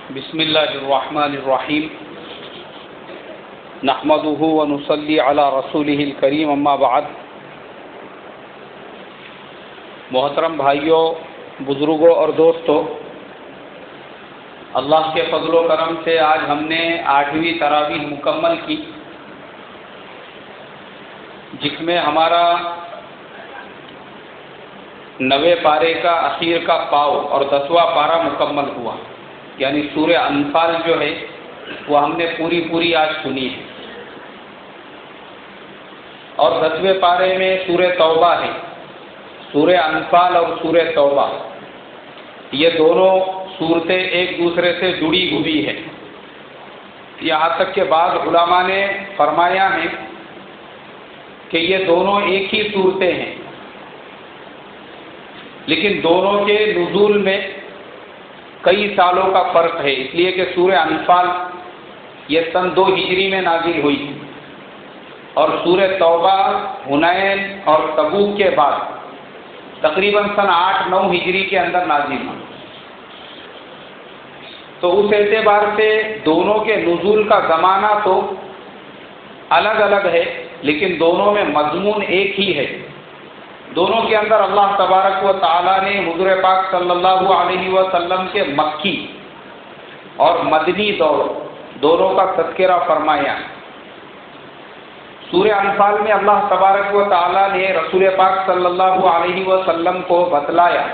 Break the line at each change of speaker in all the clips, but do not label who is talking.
بسم اللہ الرحمن الرحیم نحمده ونصلی علی رسولہ الکریم اما بعد۔ محترم بھائیوں، بزرگوں اور دوستوں، اللہ کے فضل و کرم سے آج ہم نے 8ویں تراویح مکمل کی، جس میں ہمارا 9ویں پارے کا اخیر کا پاؤ اور 10واں پارہ مکمل ہوا، یعنی سورہ انفال جو ہے وہ ہم نے پوری آج سنی ہے، اور 10ویں پارے میں سورہ توبہ ہے۔ سورہ انفال اور سورہ توبہ یہ دونوں صورتیں ایک دوسرے سے جڑی ہوئی ہیں، یہاں تک کہ بعض علماء نے فرمایا ہے کہ یہ دونوں ایک ہی صورتیں ہیں، لیکن دونوں کے نزول میں کئی سالوں کا فرق ہے، اس لیے کہ سورہ انفال یہ سن 2 ہجری میں نازل ہوئی اور سورہ توبہ حنین اور تبوک کے بعد تقریباً سن 8-9 ہجری کے اندر نازل ہوئی۔ تو اس اعتبار سے دونوں کے نزول کا زمانہ تو الگ الگ ہے، لیکن دونوں میں مضمون ایک ہی ہے۔ دونوں کے اندر اللہ تبارک و تعالیٰ نے حضور پاک صلی اللہ علیہ وسلم کے مکی اور مدنی دور دونوں کا تذکرہ فرمایا۔ سورہ انفال میں اللہ تبارک و تعالیٰ نے رسول پاک صلی اللہ علیہ وسلم کو بتلایا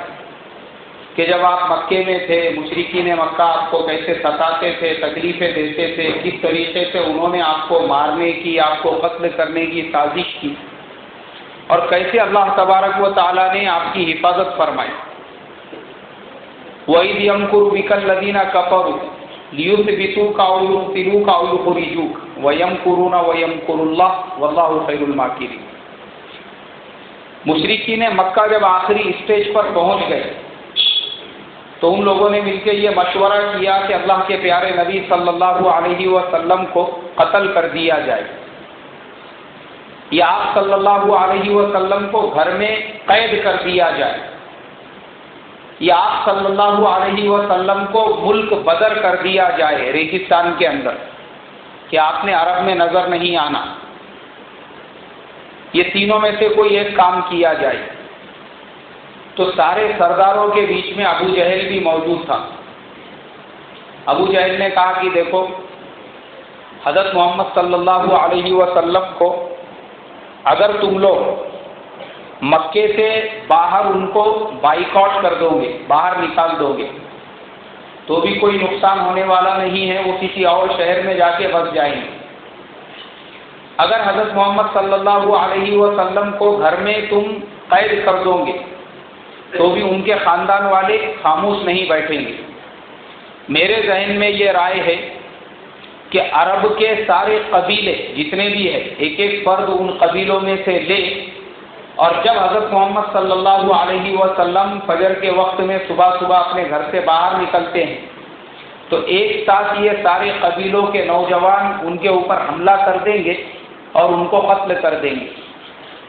کہ جب آپ مکے میں تھے، مشرکین مکہ آپ کو کیسے ستاتے تھے، تکلیفیں دیتے تھے، کس طریقے سے انہوں نے آپ کو مارنے کی، آپ کو قتل کرنے کی سازش کی، اور کیسے اللہ تبارک و تعالیٰ نے آپ کی حفاظت فرمائی۔ وَإِذْ يَمْكُرُ بِكَ الَّذِينَ كَفَرُوا لِيُثْبِتُوكَ أَوْ يُقْتِلُوكَ أَوْ يُخْرِجُوكَ وَيَمْكُرُونَ وَيَمْكُرُ اللَّهُ وَاللَّهُ خَيْرُ الْمَاكِرِينَ۔ مشرکین مکہ جب آخری اسٹیج پر پہنچ گئے تو ان لوگوں نے مل کے یہ مشورہ کیا کہ اللہ کے پیارے نبی صلی اللہ علیہ وسلم کو قتل کر دیا جائے، یا آپ صلی اللہ علیہ وسلم کو گھر میں قید کر دیا جائے، یا آپ صلی اللہ علیہ وسلم کو ملک بدر کر دیا جائے ریگستان کے اندر، کہ آپ نے عرب میں نظر نہیں آنا۔ یہ تینوں میں سے کوئی ایک کام کیا جائے۔ تو سارے سرداروں کے بیچ میں ابو جہل بھی موجود تھا۔ ابو جہل نے کہا کہ دیکھو، حضرت محمد صلی اللہ علیہ وسلم کو اگر تم لوگ مکے سے باہر ان کو بائیکاٹ کر دو گے، باہر نکال دو گے، تو بھی کوئی نقصان ہونے والا نہیں ہے، وہ کسی اور شہر میں جا کے بس جائیں گے۔ اگر حضرت محمد صلی اللہ علیہ وسلم کو گھر میں تم قید کر دو گے تو بھی ان کے خاندان والے خاموش نہیں بیٹھیں گے۔ میرے ذہن میں یہ رائے ہے کہ عرب کے سارے قبیلے جتنے بھی ہیں، ایک ایک فرد ان قبیلوں میں سے لے، اور جب حضرت محمد صلی اللہ علیہ وسلم فجر کے وقت میں صبح اپنے گھر سے باہر نکلتے ہیں تو ایک ساتھ یہ سارے قبیلوں کے نوجوان ان کے اوپر حملہ کر دیں گے اور ان کو قتل کر دیں گے۔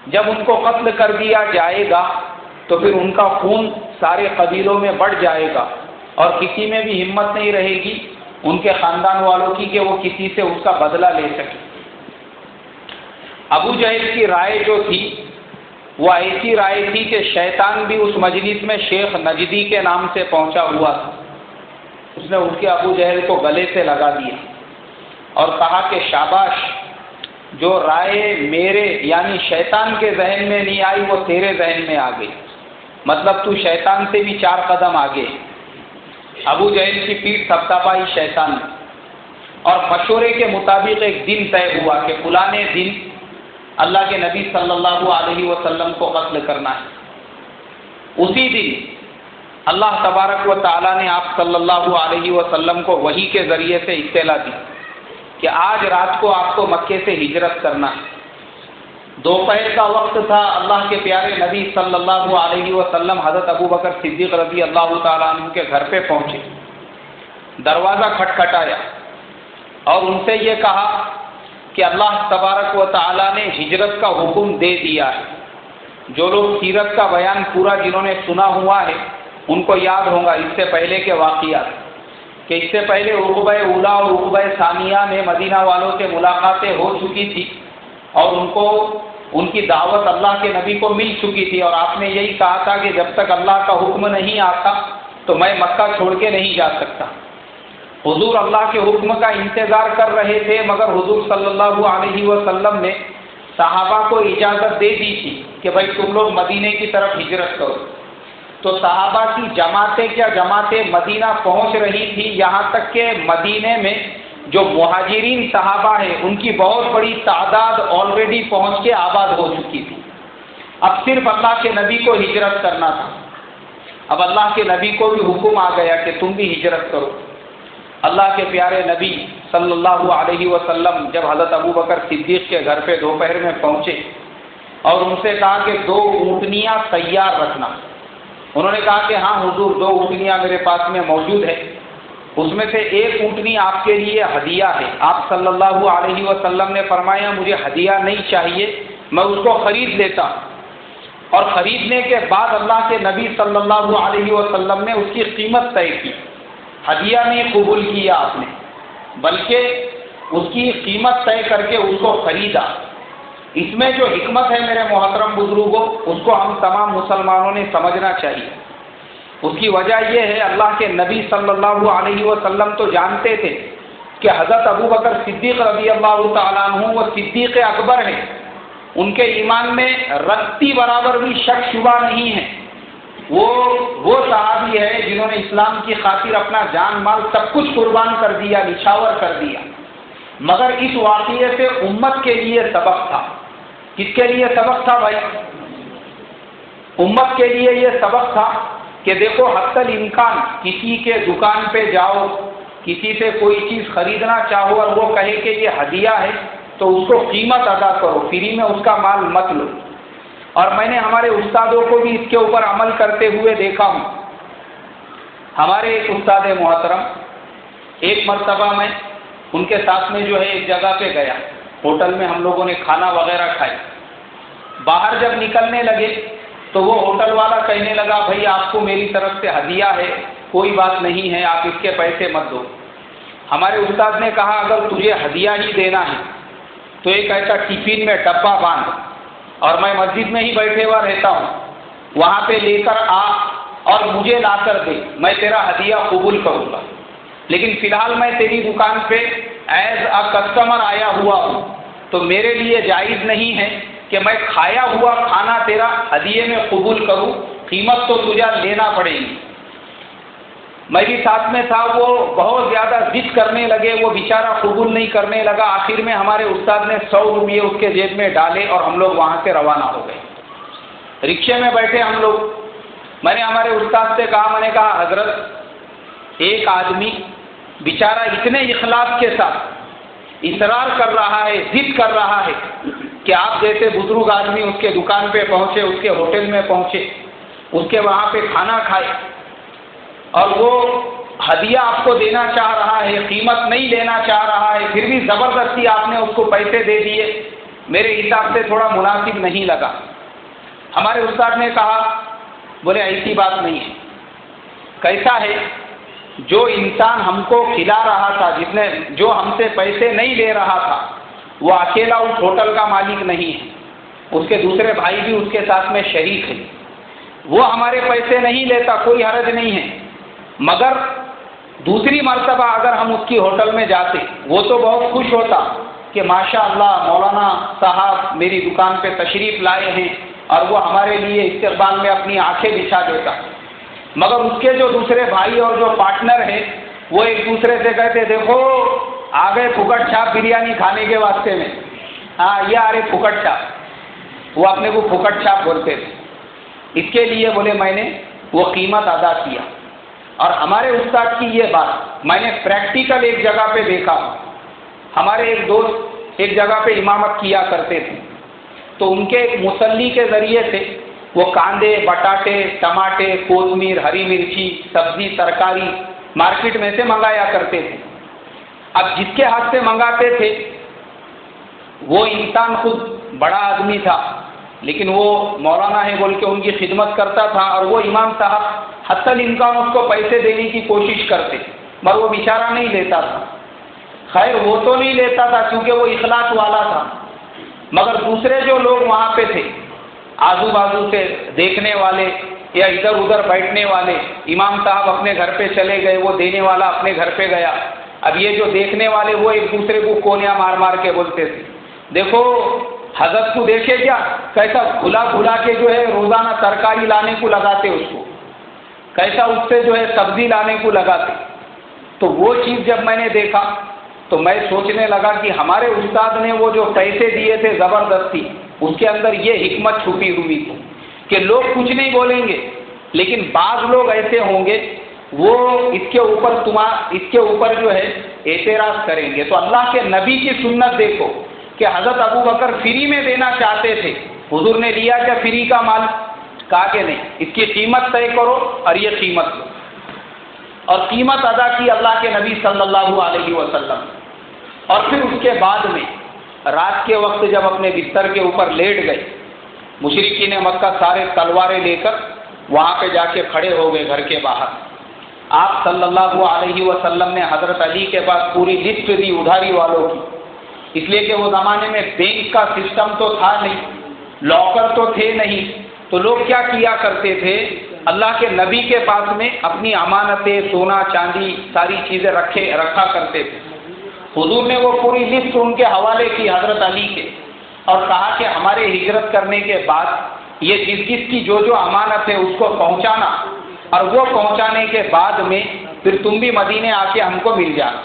جب ان کو قتل کر دیا جائے گا تو پھر ان کا خون سارے قبیلوں میں بڑھ جائے گا، اور کسی میں بھی ہمت نہیں رہے گی ان کے خاندان والوں کی کہ وہ کسی سے اس کا بدلہ لے سکے۔ ابو جہل کی رائے جو تھی وہ ایسی رائے تھی کہ شیطان بھی اس مجلس میں شیخ نجدی کے نام سے پہنچا ہوا تھا، اس نے ان کے ابو جہل کو گلے سے لگا دیا اور کہا کہ شاباش، جو رائے میرے یعنی شیطان کے ذہن میں نہیں آئی وہ تیرے ذہن میں آ گئی، مطلب تو شیطان سے بھی 4 قدم آگے۔ ابو جہل کی پیٹھ تھپتھپائی شیطان نے، اور مشورے کے مطابق ایک دن طے ہوا کہ فلاں دن اللہ کے نبی صلی اللہ علیہ وسلم کو قتل کرنا ہے۔ اسی دن اللہ تبارک و تعالیٰ نے آپ صلی اللہ علیہ وسلم کو وحی کے ذریعے سے اطلاع دی کہ آج رات کو آپ کو مکے سے ہجرت کرنا ہے۔ دوپہر کا وقت تھا، اللہ کے پیارے نبی صلی اللہ علیہ وسلم حضرت ابو بکر صدیق رضی اللہ تعالیٰ عنہ کے گھر پہ پہنچے، دروازہ کھٹکھٹایا اور ان سے یہ کہا کہ اللہ تبارک و تعالیٰ نے ہجرت کا حکم دے دیا ہے۔ جو لوگ سیرت کا بیان پورا جنہوں نے سنا ہوا ہے ان کو یاد ہوگا اس سے پہلے کے واقعات کہ اس سے پہلے عقبہ اولا اور عقبہ ثانیہ میں مدینہ والوں سے ملاقاتیں ہو چکی تھی اور ان کی دعوت اللہ کے نبی کو مل چکی تھی، اور آپ نے یہی کہا تھا کہ جب تک اللہ کا حکم نہیں آتا تو میں مکہ چھوڑ کے نہیں جا سکتا۔ حضور اللہ کے حکم کا انتظار کر رہے تھے، مگر حضور صلی اللہ علیہ وسلم نے صحابہ کو اجازت دے دی تھی کہ بھائی تم لوگ مدینے کی طرف ہجرت کرو۔ تو صحابہ کی جماعتیں مدینہ پہنچ رہی تھی، یہاں تک کہ مدینے میں جو مہاجرین صحابہ ہیں ان کی بہت بڑی تعداد آلریڈی پہنچ کے آباد ہو چکی تھی۔ اب صرف اللہ کے نبی کو ہجرت کرنا تھا۔ اب اللہ کے نبی کو بھی حکم آ گیا کہ تم بھی ہجرت کرو۔ اللہ کے پیارے نبی صلی اللہ علیہ وسلم جب حضرت ابوبکر صدیق کے گھر پہ دوپہر میں پہنچے اور ان سے کہا کہ 2 اونٹنیاں تیار رکھنا، انہوں نے کہا کہ ہاں حضور 2 اونٹنیاں میرے پاس میں موجود ہے، اس میں سے ایک اونٹنی آپ کے لیے ہدیہ ہے۔ آپ صلی اللہ علیہ وسلم نے فرمایا مجھے ہدیہ نہیں چاہیے، میں اس کو خرید لیتا ہوں۔ اور خریدنے کے بعد اللہ کے نبی صلی اللہ علیہ وسلم نے اس کی قیمت طے کی، ہدیہ نہیں قبول کیا آپ نے، بلکہ اس کی قیمت طے کر کے اس کو خریدا۔ اس میں جو حکمت ہے میرے محترم بزرگوں، اس کو ہم تمام مسلمانوں نے سمجھنا چاہیے۔ اس کی وجہ یہ ہے اللہ کے نبی صلی اللہ علیہ وسلم تو جانتے تھے کہ حضرت ابوبکر صدیق رضی اللہ تعالیٰ عنہ وہ صدیق اکبر ہیں، ان کے ایمان میں رتی برابر بھی شک شبہ نہیں ہے۔ وہ صحابی ہے جنہوں نے اسلام کی خاطر اپنا جان مال سب کچھ قربان کر دیا، نچھاور کر دیا، مگر اس واقعے سے امت کے لیے سبق تھا۔ کس کے لیے سبق تھا بھائی؟ امت کے لیے یہ سبق تھا کہ دیکھو حتی الامکان کسی کے دکان پہ جاؤ، کسی سے کوئی چیز خریدنا چاہو اور وہ کہے کہ یہ ہدیہ ہے تو اس کو قیمت ادا کرو، فری میں اس کا مال مت لو۔ اور میں نے ہمارے استادوں کو بھی اس کے اوپر عمل کرتے ہوئے دیکھا ہوں۔ ہمارے ایک استاد محترم، ایک مرتبہ میں ان کے ساتھ میں جو ہے ایک جگہ پہ گیا، ہوٹل میں ہم لوگوں نے کھانا وغیرہ کھائی۔ باہر جب نکلنے لگے تو وہ ہوٹل والا کہنے لگا بھائی آپ کو میری طرف سے ہدیہ ہے، کوئی بات نہیں ہے، آپ اس کے پیسے مت دو۔ ہمارے استاد نے کہا اگر تجھے ہدیہ ہی دینا ہے تو ایک ایسا ٹفن میں ڈبہ باندھ، اور میں مسجد میں ہی بیٹھے ہوا رہتا ہوں، وہاں پہ لے کر آ اور مجھے لا کر دے، میں تیرا ہدیہ قبول کروں گا، لیکن فی الحال میں تیری دکان پہ ایز اے کسٹمر آیا ہوا ہوں، تو میرے لیے جائز نہیں ہے کہ میں کھایا ہوا کھانا تیرا ہدیے میں قبول کروں، قیمت تو تجھے لینا پڑے گی۔ میں بھی ساتھ میں تھا، وہ بہت زیادہ ضد کرنے لگے، وہ بیچارہ قبول نہیں کرنے لگا۔ آخر میں ہمارے استاد نے 100 روپئے اس کے جیب میں ڈالے اور ہم لوگ وہاں سے روانہ ہو گئے۔ رکشے میں بیٹھے ہم لوگ، میں نے ہمارے استاد سے کہا، میں نے کہا حضرت ایک آدمی بیچارہ اتنے اخلاص کے ساتھ اصرار کر رہا ہے، ضد کر رہا ہے کہ آپ جیسے بزرگ آدمی اس کے دکان پہ پہنچے، اس کے ہوٹل میں پہنچے، اس کے وہاں پہ کھانا کھائے، اور وہ ہدیہ آپ کو دینا چاہ رہا ہے، قیمت نہیں لینا چاہ رہا ہے، پھر بھی زبردستی آپ نے اس کو پیسے دے دیے، میرے حساب سے تھوڑا مناسب نہیں لگا۔ ہمارے استاد نے کہا، بولے ایسی بات نہیں ہے۔ کیسا ہے؟ جو انسان ہم کو کھلا رہا تھا، جو ہم سے پیسے نہیں لے رہا تھا، وہ اکیلا اس ہوٹل کا مالک نہیں ہے، اس کے دوسرے بھائی بھی اس کے ساتھ میں شریک ہے۔ وہ ہمارے پیسے نہیں لیتا، کوئی حرج نہیں ہے، مگر دوسری مرتبہ اگر ہم اس کی ہوٹل میں جاتے، وہ تو بہت خوش ہوتا کہ ماشاء اللہ مولانا صاحب میری دکان پہ تشریف لائے ہیں، اور وہ ہمارے لیے استقبال میں اپنی آنکھیں بچھا دیتا، مگر اس کے جو دوسرے بھائی اور جو پارٹنر ہیں وہ ایک دوسرے سے کہتے دیکھو آ گئے پھکٹ چھاپ بریانی کھانے کے واسطے میں، ہاں یہ آ رہے پھکٹ چھاپ، وہ اپنے کو پھکٹ چھاپ بولتے تھے۔ اس کے لیے بولے میں نے وہ قیمت ادا کیا۔ اور ہمارے استاد کی یہ بات میں نے پریکٹیکل ایک جگہ پہ دیکھا۔ ہمارے ایک دوست ایک جگہ پہ امامت کیا کرتے تھے، تو ان کے ایک مصلی کے ذریعے سے وہ کاندے، بٹاٹے، ٹماٹے، کوتمیر، ہری مرچی، سبزی، ترکاری مارکیٹ میں سے منگایا کرتے تھے۔ اب جس کے ہاتھ سے منگاتے تھے وہ انسان خود بڑا آدمی تھا، لیکن وہ مولانا ہے بول کے ان کی خدمت کرتا تھا، اور وہ امام صاحب حتی الامکان اس کو پیسے دینے کی کوشش کرتے۔ مگر وہ بیچارہ نہیں لیتا تھا. خیر وہ تو نہیں لیتا تھا کیونکہ وہ اخلاص والا تھا، مگر دوسرے جو لوگ وہاں پہ تھے آزو بازو سے دیکھنے والے یا ادھر ادھر بیٹھنے والے، امام صاحب اپنے گھر پہ چلے گئے، وہ دینے والا اپنے گھر پہ گیا. اب یہ جو دیکھنے والے وہ ایک دوسرے کو کونیاں مار مار کے بولتے تھے دیکھو حضرت کو دیکھے کیا کیسا کھلا کھلا کے جو ہے روزانہ ترکاری لانے کو لگاتے اس کو، کیسا اس سے جو ہے سبزی لانے کو لگاتے. تو وہ چیز جب میں نے دیکھا تو میں سوچنے لگا کہ ہمارے استاد نے وہ جو پیسے دیے تھے زبردستی، اس کے اندر یہ حکمت چھپی ہوئی تھی کہ لوگ کچھ نہیں بولیں گے لیکن بعض لوگ ایسے ہوں گے وہ اس کے اوپر جو ہے اعتراض کریں گے. تو اللہ کے نبی کی سنت دیکھو کہ حضرت ابو بکر فری میں دینا چاہتے تھے، حضور نے لیا کیا فری کا مال؟ کہا کہ نہیں، اس کی قیمت طے کرو اور یہ قیمت لو، اور قیمت ادا کی اللہ کے نبی صلی اللہ علیہ وسلم. اور پھر اس کے بعد میں رات کے وقت جب اپنے بستر کے اوپر لیٹ گئے، مشرکین مکہ سارے تلواریں لے کر وہاں پہ جا کے کھڑے ہو گئے گھر کے باہر. آپ صلی اللہ علیہ وسلم نے حضرت علی کے پاس پوری لسٹ دی ادھاری والوں کی، اس لیے کہ وہ زمانے میں بینک کا سسٹم تو تھا نہیں، لاکر تو تھے نہیں. تو لوگ کیا کیا کرتے تھے، اللہ کے نبی کے پاس میں اپنی امانتیں سونا چاندی ساری چیزیں رکھا کرتے تھے. حضور نے وہ پوری لسٹ ان کے حوالے کی حضرت علی کے، اور کہا کہ ہمارے ہجرت کرنے کے بعد یہ جس کی جو امانت ہے اس کو پہنچانا، اور وہ پہنچانے کے بعد میں پھر تم بھی مدینے آ کے ہم کو مل جانا.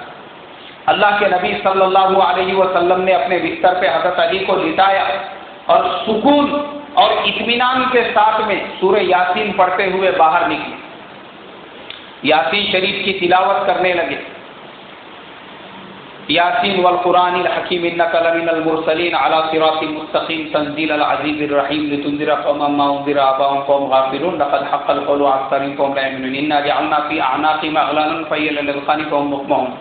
اللہ کے نبی صلی اللہ علیہ وسلم نے اپنے بستر پہ حضرت علی کو لٹایا اور سکون اور اطمینان کے ساتھ میں سورہ یاسین پڑھتے ہوئے باہر نکلے. یاسین شریف کی تلاوت کرنے لگے. یاسین والقرآن الحکیم انک لمن المرسلین علی صراط مستقیم تنزیل العزیز الرحیم لتنذر قوما ما انذر آباؤهم فهم غافلون لقد حق القول على اکثرهم فهم لا یؤمنون انا جعلنا فی اعناقهم اغلالا فهي للاذقان فهم مقمحون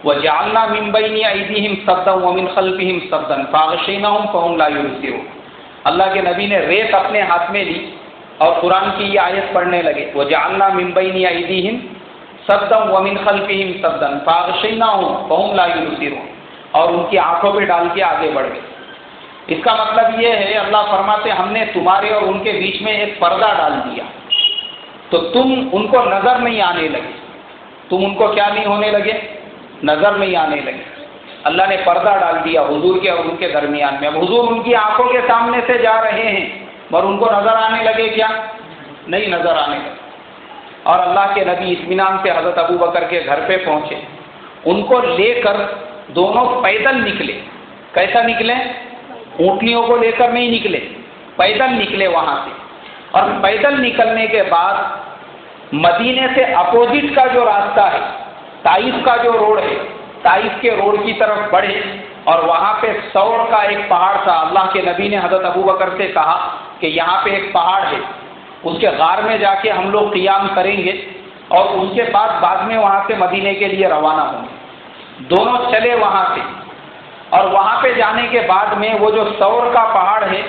وجعلنا من بین ایدیہم سدا ومن خلفہم سدا فاغشیناہم فهم لا یبصرون. اللہ کے نبی نے ریت اپنے ہاتھ میں لی اور قرآن کی یہ آیت پڑھنے لگے وجعلنا من بین ایدیہم سدا ومن خلفہم سدا فاغشیناہم فهم لا یبصرون، اور ان کی آنکھوں پہ ڈال کے آگے بڑھ گئے. اس کا مطلب یہ ہے اللہ فرماتے ہم نے تمہارے اور ان کے بیچ میں ایک پردہ ڈال دیا تو تم ان کو نظر نہیں آنے لگے. تم ان کو کیا نہیں ہونے لگے؟ نظر نہیں آنے لگے. اللہ نے پردہ ڈال دیا حضور کے اور ان کے درمیان میں. اب حضور ان کی آنکھوں کے سامنے سے جا رہے ہیں اور ان کو نظر آنے لگے کیا؟ نہیں نظر آنے لگے. اور اللہ کے نبی اطمینان سے حضرت ابو بکر کے گھر پہ پہنچے، ان کو لے کر دونوں پیدل نکلے. کیسا نکلے؟ اونٹنیوں کو لے کر نہیں نکلے، پیدل نکلے وہاں سے. اور پیدل نکلنے کے بعد مدینے سے اپوزٹ کا جو راستہ ہے، طائف کا جو روڈ ہے، طائف کے روڈ کی طرف بڑھے، اور وہاں پہ سور کا ایک پہاڑ تھا. اللہ کے نبی نے حضرت ابو بکر سے کہا کہ یہاں پہ ایک پہاڑ ہے، اس کے غار میں جا کے ہم لوگ قیام کریں گے اور اس کے بعد میں وہاں سے مدینے کے لیے روانہ ہوں گے. دونوں چلے وہاں سے، اور وہاں پہ جانے کے بعد میں وہ جو سور کا پہاڑ ہے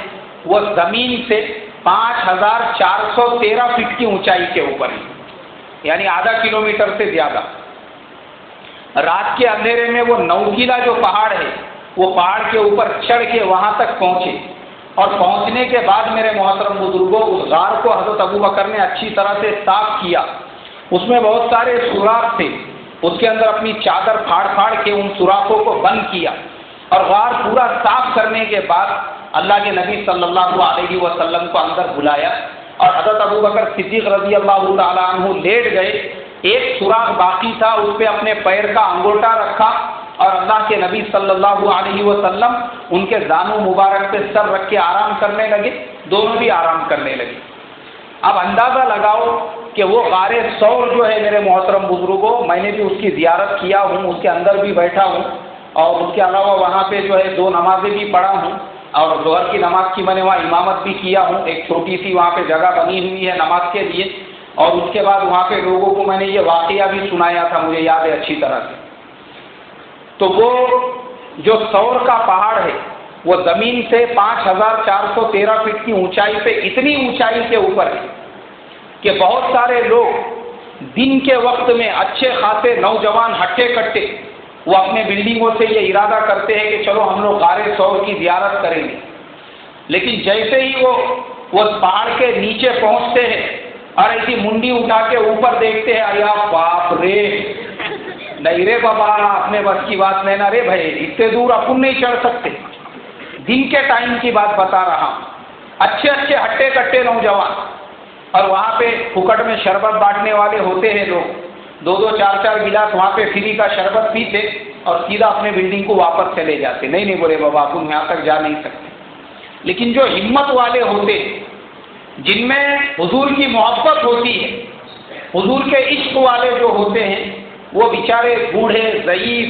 وہ زمین سے 5413 فٹ کی اونچائی کے اوپر ہے، یعنی آدھا کلومیٹر سے زیادہ. رات کے اندھیرے میں وہ نوکیلا جو پہاڑ ہے وہ پہاڑ کے اوپر چڑھ کے وہاں تک پہنچے، اور پہنچنے کے بعد میرے محترم بزرگوں اس غار کو حضرت ابو بکر نے اچھی طرح سے صاف کیا. اس میں بہت سارے سوراخ تھے، اس کے اندر اپنی چادر پھاڑ پھاڑ کے ان سوراخوں کو بند کیا، اور غار پورا صاف کرنے کے بعد اللہ کے نبی صلی اللہ علیہ وسلم کو اندر بلایا، اور حضرت ابو بکر صدیق رضی اللہ تعالیٰ عنہ لیٹ گئے. ایک سوراخ باقی تھا، اس پہ اپنے پیر کا انگوٹا رکھا، اور اللہ کے نبی صلی اللہ علیہ وسلم ان کے زانو مبارک پہ سر رکھ کے آرام کرنے لگے. دونوں بھی آرام کرنے لگے. اب اندازہ لگاؤ کہ وہ غار سور جو ہے میرے محترم بزرگوں، میں نے بھی اس کی زیارت کیا ہوں، اس کے اندر بھی بیٹھا ہوں، اور اس کے علاوہ وہاں پہ جو ہے 2 نمازیں بھی پڑھا ہوں، اور ظہر کی نماز کی میں نے وہاں امامت بھی کیا ہوں. ایک چھوٹی سی وہاں پہ جگہ بنی ہوئی ہے نماز کے لیے، اور اس کے بعد وہاں پہ لوگوں کو میں نے یہ واقعہ بھی سنایا تھا، مجھے یاد ہے اچھی طرح سے. تو وہ جو سور کا پہاڑ ہے وہ زمین سے 5413 فٹ کی اونچائی پہ اتنی اونچائی کے اوپر ہے کہ بہت سارے لوگ دن کے وقت میں اچھے خاصے نوجوان ہٹے کٹے وہ اپنے بلڈنگوں سے یہ ارادہ کرتے ہیں کہ چلو ہم لوگ غار ثور کی زیارت کریں گے، لیکن جیسے ہی وہ پہاڑ کے نیچے پہنچتے ہیں اور ایسی منڈی اٹھا کے اوپر دیکھتے ہیں، یا باپ رے، نہیں رے بابا، اپنے بس کی بات نہیں نا رے بھائی، اتنے دور اپن نہیں چڑھ سکتے۔ دن کے ٹائم کی بات بتا رہا ہوں، اچھے اچھے ہٹے کٹے نوجوان، اور وہاں پہ پھکٹ میں شربت بانٹنے والے ہوتے ہیں لوگ، دو دو چار چار گلاس وہاں پہ فری کا شربت پیتے اور سیدھا اپنے بلڈنگ کو واپس چلے جاتے۔ نہیں بولے بابا اپن یہاں تک جا نہیں سکتے۔ لیکن جو ہمت والے ہوتے، جن میں حضور کی محبت ہوتی ہے، حضور کے عشق والے جو ہوتے ہیں، وہ بیچارے بوڑھے ضعیف،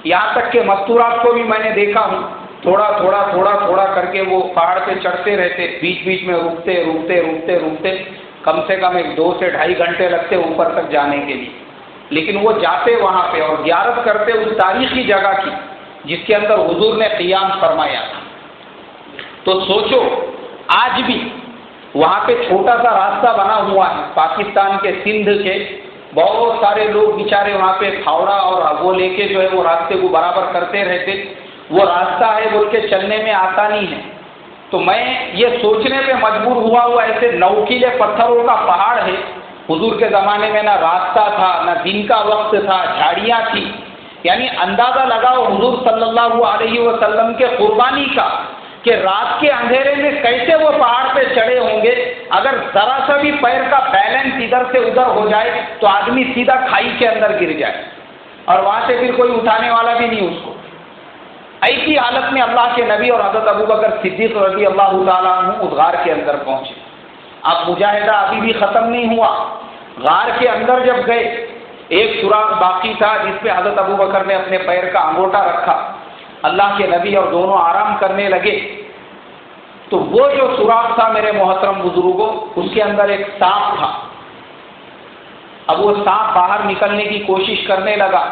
یہاں تک کہ مستورات کو بھی میں نے دیکھا ہوں، تھوڑا تھوڑا تھوڑا تھوڑا کر کے وہ پہاڑ پہ چڑھتے رہتے، بیچ بیچ میں رکتے رکتے رکتے رکتے، کم سے کم 2 سے 2.5 گھنٹے لگتے اوپر تک جانے کے لیے، لیکن وہ جاتے وہاں پہ اور زیارت کرتے اس تاریخی جگہ کی جس کے اندر حضور نے قیام فرمایا تھا۔ تو سوچو آج بھی وہاں پہ چھوٹا سا راستہ بنا ہوا ہے، پاکستان کے سندھ کے بہت سارے لوگ بیچارے وہاں پہ پھاوڑا اور وہ لے کے جو ہے وہ راستے کو برابر کرتے رہتے، وہ راستہ ہے بول کے چلنے میں آسانی ہے۔ تو میں یہ سوچنے پہ مجبور ہوا ایسے نوکیلے پتھروں کا پہاڑ ہے، حضور کے زمانے میں نہ راستہ تھا، نہ دن کا وقت تھا، جھاڑیاں تھی، یعنی اندازہ لگاؤ حضور صلی اللہ علیہ وسلم کے قربانی کا کہ رات کے اندھیرے میں کیسے وہ پہاڑ پہ چڑھے ہوں گے۔ اگر ذرا سا بھی پیر کا بیلنس ادھر سے ادھر ہو جائے تو آدمی سیدھا کھائی کے اندر گر جائے، اور وہاں سے پھر کوئی اٹھانے والا بھی نہیں اس کو۔ ایسی حالت میں اللہ کے نبی اور حضرت ابوبکر صدیق رضی اللہ تعالیٰ عنہ اس غار کے اندر پہنچے۔ اب مجاہدہ ابھی بھی ختم نہیں ہوا۔ غار کے اندر جب گئے، ایک سوراخ باقی تھا جس پہ حضرت ابوبکر نے اپنے پیر کا انگوٹھا رکھا، اللہ کے نبی اور دونوں آرام کرنے لگے، تو وہ جو سوراخ تھا میرے محترم بزرگوں، اس کے اندر ایک سانپ تھا۔ اب وہ سانپ باہر نکلنے کی کوشش کرنے لگا،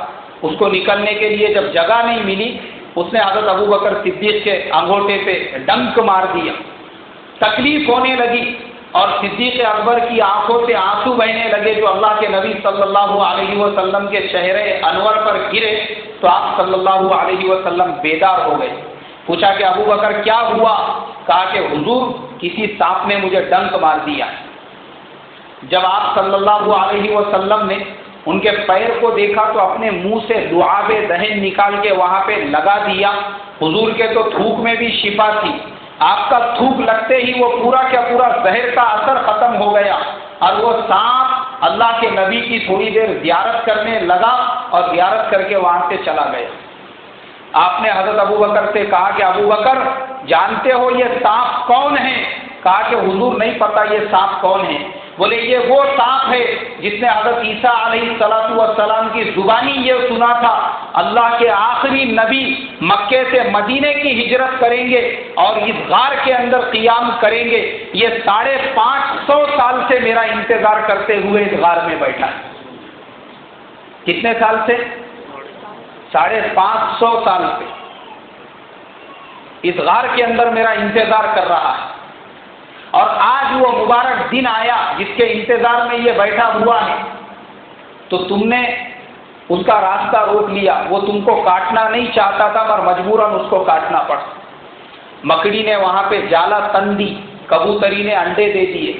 اس کو نکلنے کے لیے جب جگہ نہیں ملی، اس نے حضرت ابوبکر صدیق کے انگوٹھے پہ ڈنک مار دیا، تکلیف ہونے لگی، اور صدیق اکبر کی آنکھوں سے آنسو بہنے لگے جو اللہ کے نبی صلی اللہ علیہ وسلم کے چہرے انور پر گرے تو آپ صلی اللہ علیہ وسلم بیدار ہو گئے۔ پوچھا کہ ابوبکر کیا ہوا؟ کہا کہ حضور کسی سانپ نے مجھے ڈنک مار دیا۔ جب آپ صلی اللہ علیہ وسلم نے ان کے پیر کو دیکھا تو اپنے منہ سے لعاب دہن نکال کے وہاں پہ لگا دیا۔ حضور کے تو تھوک میں بھی شفا تھی، آپ کا تھوک لگتے ہی وہ پورا کیا پورا زہر کا اثر ختم ہو گیا، اور وہ سانپ اللہ کے نبی کی تھوڑی دیر زیارت کرنے لگا اور زیارت کر کے وہاں سے چلا گیا۔ آپ نے حضرت ابوبکر سے کہا کہ ابوبکر جانتے ہو یہ سانپ کون ہے؟ کہا کہ حضور نہیں پتا یہ سانپ کون ہے۔ بولے یہ وہ سانپ ہے جس نے حضرت عیسیٰ علیہ السلام کی زبانی یہ سنا تھا اللہ کے آخری نبی مکے سے مدینے کی ہجرت کریں گے اور اس غار کے اندر قیام کریں گے۔ یہ 550 سال سے میرا انتظار کرتے ہوئے اس غار میں بیٹھا ہے۔ کتنے سال سے؟ 550 سال سے اس غار کے اندر میرا انتظار کر رہا ہے، اور آج وہ مبارک دن آیا جس کے انتظار میں یہ بیٹھا ہوا ہے، تو تم نے اس کا راستہ روک لیا۔ وہ تم کو کاٹنا نہیں چاہتا تھا مگر مجبوراً اس کو کاٹنا پڑا۔ مکڑی نے وہاں پہ جالا تن دی، کبوتری نے انڈے دے دیے۔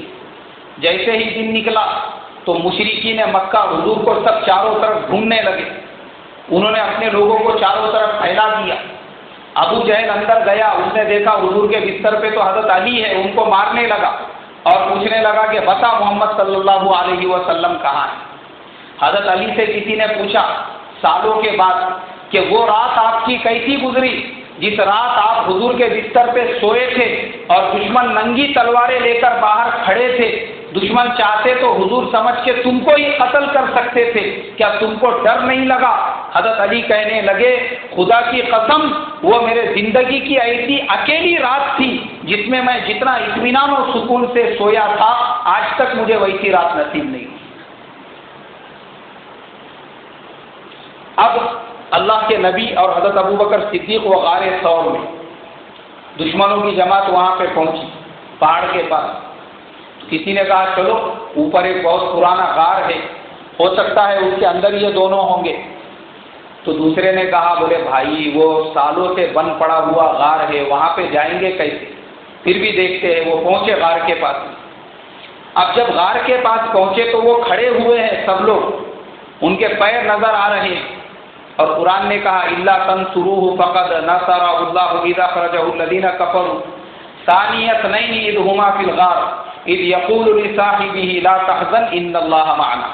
جیسے ہی دن نکلا تو مشرکین مکہ حضور کو سب چاروں طرف ڈھونڈنے لگے، انہوں نے اپنے لوگوں کو چاروں طرف پھیلا دیا۔ ابو جہل اندر گیا، اس نے دیکھا حضور کے بستر پہ تو حضرت علی ہے، ان کو مارنے لگا اور پوچھنے لگا کہ بتا محمد صلی اللہ علیہ وسلم کہاں ہے؟ حضرت علی سے کسی نے پوچھا سالوں کے بعد کہ وہ رات آپ کی کیسی گزری جس رات آپ حضور کے بستر پہ سوئے تھے اور دشمن ننگی تلواریں لے کر باہر کھڑے تھے، دشمن چاہتے تو حضور سمجھ کے تم کو ہی قتل کر سکتے تھے، کیا تم کو ڈر نہیں لگا؟ حضرت علی کہنے لگے خدا کی قسم وہ میرے زندگی کی ایسی اکیلی رات تھی جس میں میں جتنا اطمینان اور سکون سے سویا تھا آج تک مجھے ویسی رات نصیب نہیں ہوئی۔ اب اللہ کے نبی اور حضرت ابوبکر صدیق و غار ثور میں دشمنوں کی جماعت وہاں پہ پہنچی پہاڑ کے پاس۔ کسی نے کہا چلو اوپر ایک بہت پرانا غار ہے، ہو سکتا ہے اس کے اندر یہ دونوں ہوں گے۔ تو دوسرے نے کہا بولے بھائی وہ سالوں سے بند پڑا ہوا غار ہے، وہاں پہ جائیں گے کیسے؟ پھر بھی دیکھتے ہیں۔ وہ پہنچے غار کے پاس۔ اب جب غار کے پاس پہنچے تو وہ کھڑے ہوئے ہیں سب لوگ، ان کے پیر نظر آ رہے ہیں، اور قرآن نے کہا الا تنصروه فقد نصره الله اذ اخرجه الذين كفروا ثاني اثنين اذ هما في الغار اذ يقول لصاحبه لا تحزن ان الله معنا۔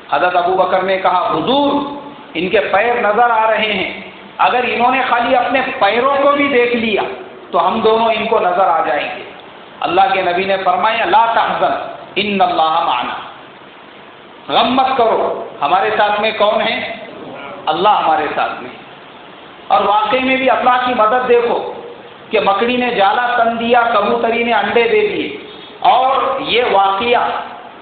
حضرت ابو بکر نے کہا حضور ان کے پیر نظر آ رہے ہیں، اگر انہوں نے خالی اپنے پیروں کو بھی دیکھ لیا تو ہم دونوں ان کو نظر آ جائیں گے۔ اللہ کے نبی نے فرمایا لا تحزن ان اللہ معنا، غم مت کرو، ہمارے ساتھ میں کون ہے؟ اللہ ہمارے ساتھ میں۔ اور واقعی میں بھی اللہ کی مدد دیکھو کہ مکڑی نے جالا تن دیا، کبوتری نے انڈے دے دیے، اور یہ واقعہ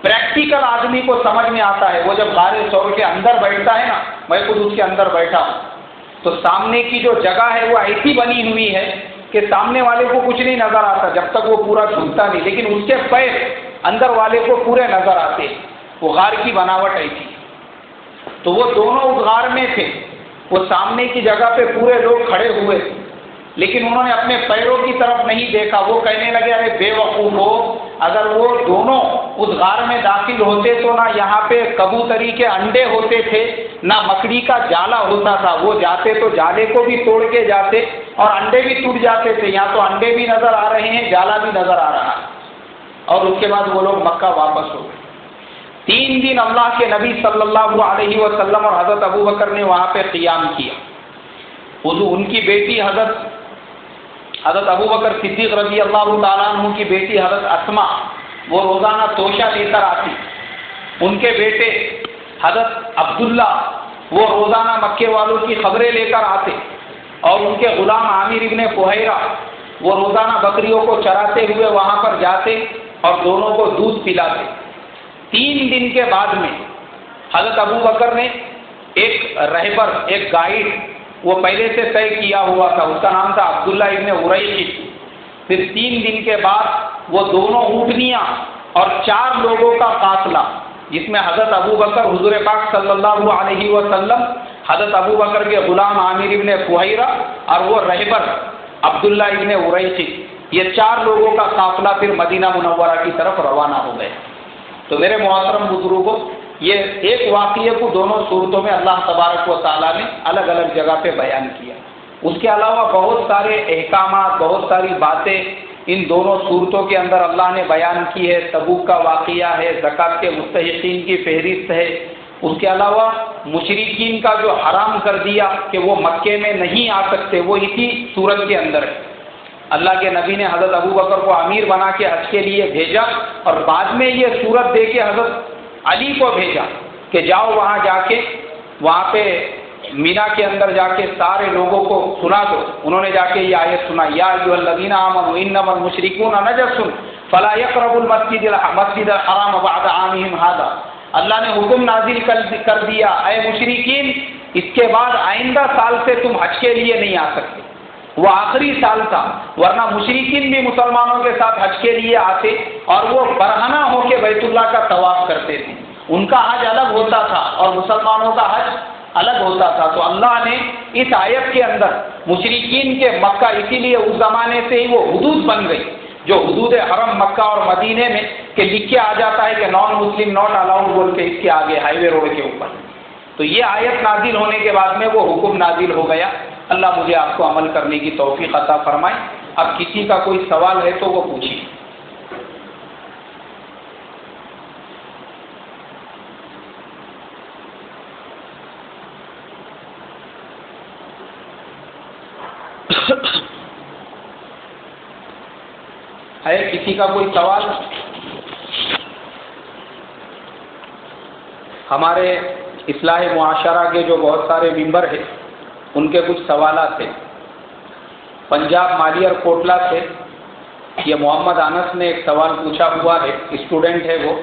پریکٹیکل آدمی کو سمجھ میں آتا ہے۔ وہ جب غار ثور کے اندر بیٹھتا ہے نا، میں خود اس کے اندر بیٹھا ہوں، تو سامنے کی جو جگہ ہے وہ ایسی بنی ہوئی ہے کہ سامنے والے کو کچھ نہیں نظر آتا جب تک وہ پورا جھکتا نہیں، لیکن اس کے پیر اندر والے کو پورے نظر آتے۔ وہ غار کی بناوٹ ایسی۔ تو وہ دونوں اس غار میں تھے، وہ سامنے کی جگہ پہ پورے لوگ کھڑے ہوئے، لیکن انہوں نے اپنے پیروں کی طرف نہیں دیکھا۔ وہ کہنے لگے ارے بے وقوف ہو، اگر وہ دونوں اس غار میں داخل ہوتے تو نہ یہاں پہ کبوتری کے انڈے ہوتے تھے، نہ مکڑی کا جالا ہوتا تھا۔ وہ جاتے تو جالے کو بھی توڑ کے جاتے اور انڈے بھی ٹوٹ جاتے تھے۔ یہاں تو انڈے بھی نظر آ رہے ہیں، جالا بھی نظر آ رہا ہے۔ اور اس کے بعد وہ لوگ مکہ واپس ہو گئے۔ 3 دن اللہ کے نبی صلی اللہ علیہ وسلم اور حضرت ابو بکر نے وہاں پہ قیام کیا۔ ان کی بیٹی حضرت ابو بکر صدیق رضی اللہ تعالیٰ عنہ کی بیٹی حضرت اسما، وہ روزانہ توشہ لے کر آتی۔ ان کے بیٹے حضرت عبداللہ، وہ روزانہ مکے والوں کی خبریں لے کر آتے، اور ان کے غلام عامر ابن فہیرہ، وہ روزانہ بکریوں کو چراتے ہوئے وہاں پر جاتے اور دونوں کو دودھ پلاتے۔ 3 دن کے بعد میں حضرت ابو بکر نے ایک رہبر، ایک گائیڈ، وہ پہلے سے طے کیا ہوا تھا، اس کا نام تھا عبداللہ ابن عریقی۔ پھر 3 دن کے بعد وہ دونوں اونٹنیاں اور 4 لوگوں کا قافلہ، جس میں حضرت ابو بکر، حضور پاک صلی اللہ علیہ وسلم، حضرت ابو بکر کے غلام عامر ابن فہیرہ اور وہ رہبر عبداللہ ابن عریقی، یہ 4 لوگوں کا قافلہ پھر مدینہ منورہ کی طرف روانہ ہو گئے۔ تو میرے محترم بزرگوں، یہ ایک واقعے کو دونوں صورتوں میں اللہ تبارک و تعالیٰ نے الگ الگ جگہ پہ بیان کیا۔ اس کے علاوہ بہت سارے احکامات، بہت ساری باتیں ان دونوں صورتوں کے اندر اللہ نے بیان کی ہے۔ تبوک کا واقعہ ہے، زکوٰۃ کے مستحقین کی فہرست ہے، اس کے علاوہ مشرکین کا جو حرام کر دیا کہ وہ مکے میں نہیں آ سکتے، وہ اسی صورت کے اندر ہے۔ اللہ کے نبی نے حضرت ابو بکر کو امیر بنا کے حج کے لیے بھیجا، اور بعد میں یہ صورت دے کے حضرت علی کو بھیجا کہ جاؤ وہاں جا کے، وہاں پہ مینا کے اندر جا کے سارے لوگوں کو سنا دو۔ انہوں نے جا کے یہ آیت سنا، یا ایھا الذین آمنوا انما المشرکون نجس فلا یقربوا المسجد الحرام بعد عامهم ھذا۔ اللہ نے حکم نازل کر دیا، اے مشرکین، اس کے بعد آئندہ سال سے تم حج کے لیے نہیں آ سکتے۔ وہ آخری سال تھا، ورنہ مشرکین بھی مسلمانوں کے ساتھ حج کے لیے آتے اور وہ برہنہ ہو کے بیت اللہ کا طواف کرتے تھے۔ ان کا حج الگ ہوتا تھا اور مسلمانوں کا حج الگ ہوتا تھا۔ تو اللہ نے اس آیت کے اندر مشرکین کے مکہ، اسی لیے اس زمانے سے ہی وہ حدود بن گئی، جو حدود حرم مکہ اور مدینے میں کہ لکھ کے آ جاتا ہے کہ نان مسلم ناٹ الاؤڈ بول کے اس کے آگے ہائی وے روڈ کے اوپر۔ تو یہ آیت نازل ہونے کے بعد میں وہ حکم نازل ہو گیا۔ اللہ مجھے آپ کو عمل کرنے کی توفیق عطا فرمائے۔ اب کسی کا کوئی سوال ہے تو وہ پوچھیے۔ ہے کسی کا کوئی سوال؟ ہمارے اصلاح معاشرہ کے جو بہت سارے ممبر ہیں، ان کے کچھ سوالات ہیں۔ پنجاب مالیار کوٹلہ سے یہ محمد انس نے ایک سوال پوچھا ہوا ہے، اسٹوڈنٹ ہے وہ۔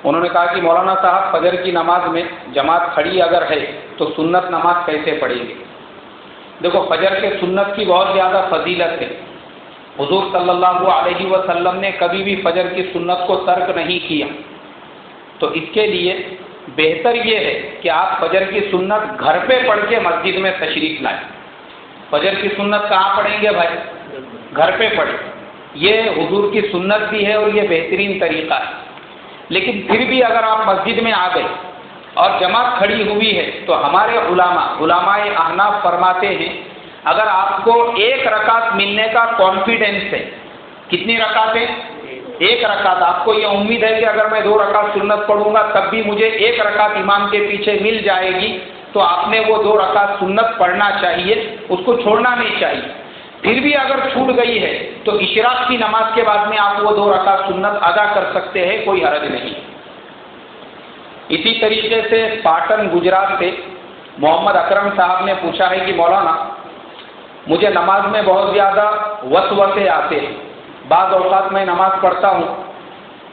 انہوں نے کہا کہ مولانا صاحب، فجر کی نماز میں جماعت کھڑی اگر ہے تو سنت نماز کیسے پڑھیں گے؟ دیکھو، فجر کے سنت کی بہت زیادہ فضیلت ہے۔ حضور صلی اللہ علیہ وسلم نے کبھی بھی فجر کی سنت کو ترک نہیں کیا۔ تو اس کے لیے بہتر یہ ہے کہ آپ فجر کی سنت گھر پہ پڑھ کے مسجد میں تشریف لائیں۔ فجر کی سنت کہاں پڑھیں گے بھائی؟ گھر پہ پڑھیں۔ یہ حضور کی سنت بھی ہے اور یہ بہترین طریقہ ہے۔ لیکن پھر بھی اگر آپ مسجد میں آ گئے اور جماعت کھڑی ہوئی ہے تو ہمارے علماء احناف فرماتے ہیں اگر آپ کو ایک رکعت ملنے کا کانفیڈنس ہے، کتنی رکعتیں؟ ایک رکعت، آپ کو یہ امید ہے کہ اگر میں 2 رکعت سنت پڑھوں گا تب بھی مجھے 1 رکعت امام کے پیچھے مل جائے گی، تو آپ نے وہ 2 رکعت سنت پڑھنا چاہیے، اس کو چھوڑنا نہیں چاہیے۔ پھر بھی اگر چھوٹ گئی ہے تو اشراق کی نماز کے بعد میں آپ وہ 2 رکعت سنت ادا کر سکتے ہیں، کوئی حرج نہیں۔ اسی طریقے سے پاٹن گجرات سے محمد اکرم صاحب نے پوچھا ہے کہ مولانا مجھے نماز میں بہت زیادہ وسوسے آتے ہیں، بعض اوقات میں نماز پڑھتا ہوں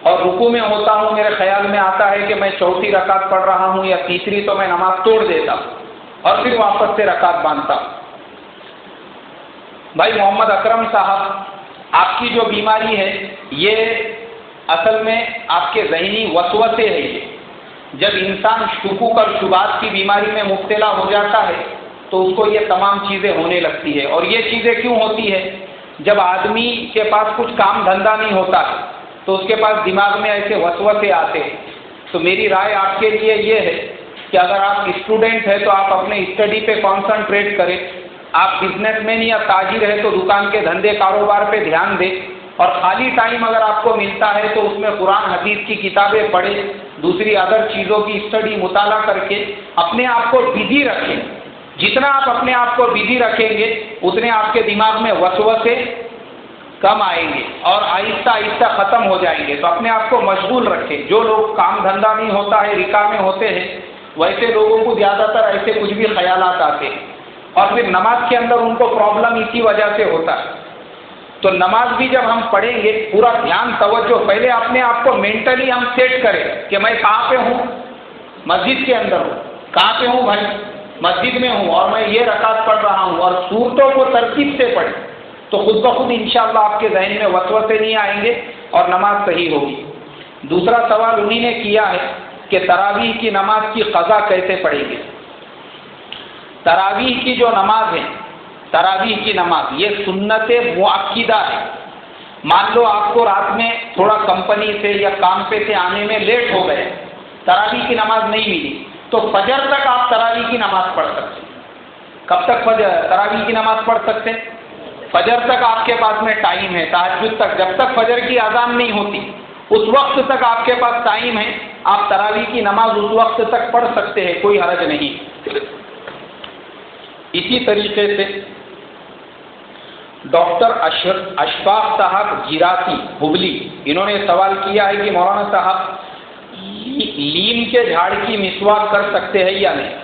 اور رکوع میں ہوتا ہوں، میرے خیال میں آتا ہے کہ میں 4تھی رکعت پڑھ رہا ہوں یا تیسری، تو میں نماز توڑ دیتا ہوں اور پھر واپس سے رکعت باندھتا ہوں۔ بھائی محمد اکرم صاحب، آپ کی جو بیماری ہے یہ اصل میں آپ کے ذہنی وسوسے ہے۔ یہ جب انسان شکوک اور شبہات کی بیماری میں مبتلا ہو جاتا ہے تو اس کو یہ تمام چیزیں ہونے لگتی ہے۔ اور یہ چیزیں کیوں ہوتی ہے؟ جب آدمی کے پاس کچھ کام دھندا نہیں ہوتا ہے تو اس کے پاس دماغ میں ایسے وسوسے آتے ہیں۔ تو میری رائے آپ کے لیے یہ ہے کہ اگر آپ اسٹوڈنٹ ہیں تو آپ اپنے اسٹڈی پہ کانسنٹریٹ کریں، آپ بزنس مین یا تاجر ہے تو دکان کے دھندے کاروبار پہ دھیان دیں، اور خالی ٹائم اگر آپ کو ملتا ہے تو اس میں قرآن حدیث کی کتابیں پڑھیں، دوسری ادر چیزوں کی اسٹڈی مطالعہ کر کے اپنے آپ کو بزی رکھیں۔ جتنا آپ اپنے آپ کو بزی رکھیں گے اتنے آپ کے دماغ میں وسوسے کم آئیں گے اور آہستہ آہستہ ختم ہو جائیں گے۔ تو اپنے آپ کو مشغول رکھیں۔ جو لوگ کام دھندا نہیں ہوتا ہے، رکا میں ہوتے ہیں، ویسے لوگوں کو زیادہ تر ایسے کچھ بھی خیالات آتے ہیں اور پھر نماز کے اندر ان کو پرابلم اسی وجہ سے ہوتا ہے۔ تو نماز بھی جب ہم پڑھیں گے پورا دھیان توجہ، پہلے اپنے آپ کو مینٹلی ہم سیٹ کریں کہ میں کہاں پہ ہوں، مسجد کے اندر ہوں۔ کہاں پہ ہوں بھائی؟ مسجد میں ہوں اور میں یہ رکعت پڑھ رہا ہوں، اور صورتوں کو ترتیب سے پڑھیں تو خود بخود انشاءاللہ آپ کے ذہن میں وسوسے نہیں آئیں گے اور نماز صحیح ہوگی۔ دوسرا سوال انہی نے کیا ہے کہ تراویح کی نماز کی قضا کیسے پڑھیں گے؟ تراویح کی جو نماز ہے، تراویح کی نماز یہ سنت مؤکدہ ہے۔ مان لو آپ کو رات میں تھوڑا کمپنی سے یا کام پہ سے آنے میں لیٹ ہو گئے، تراویح کی نماز نہیں ملی، تو فجر تک آپ تراویح کی نماز پڑھ سکتے ہیں۔ کب تک تراویح کی نماز پڑھ سکتے ہیں؟ فجر تک آپ کے پاس میں ٹائم ہے، تہجد تک، جب تک فجر کی اذان نہیں ہوتی اس وقت تک آپ کے پاس ٹائم ہے، آپ تراویح کی نماز اس وقت تک پڑھ سکتے ہیں، کوئی حرج نہیں۔ اسی طریقے سے ڈاکٹر اشفاق صاحب جیراسی ہبلی، انہوں نے سوال کیا ہے کہ مولانا صاحب نیم کے جھاڑ کی مسواک کر سکتے ہیں یا نہیں؟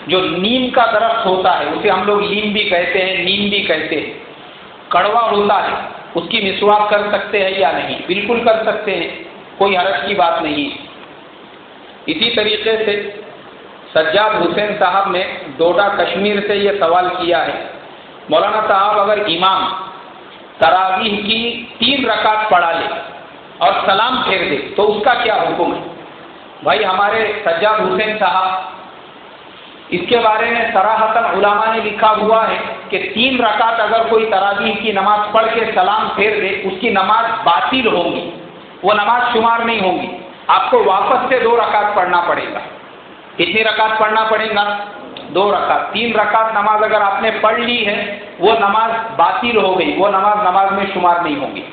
جو نیم کا درخت ہوتا ہے اسے ہم لوگ لیم بھی کہتے ہیں، نیم بھی کہتے ہیں، کڑوا ہوتا ہے، اس کی مسواک کر سکتے ہیں یا نہیں؟ بالکل کر سکتے ہیں، کوئی حرج کی بات نہیں ہے۔ اسی طریقے سے سجاد حسین صاحب نے ڈوڈا کشمیر سے یہ سوال کیا ہے، مولانا صاحب اگر امام تراویح کی 3 رکعت پڑھا لے اور سلام پھیر دے تو اس کا کیا حکم ہے؟ بھائی ہمارے سجاد حسین صاحب اس کے بارے میں صراحتاً علماء نے لکھا ہوا ہے کہ 3 رکعت اگر کوئی تراویح کی نماز پڑھ کے سلام پھیر دے اس کی نماز باطل ہوگی، وہ نماز شمار نہیں ہوگی، آپ کو واپس سے 2 رکعت پڑھنا پڑے گا۔ کتنی رکعت پڑھنا پڑے گا؟ 2 رکعت۔ 3 رکعت نماز اگر آپ نے پڑھ لی ہے وہ نماز باطل ہو گئی، وہ نماز میں شمار نہیں ہوگی۔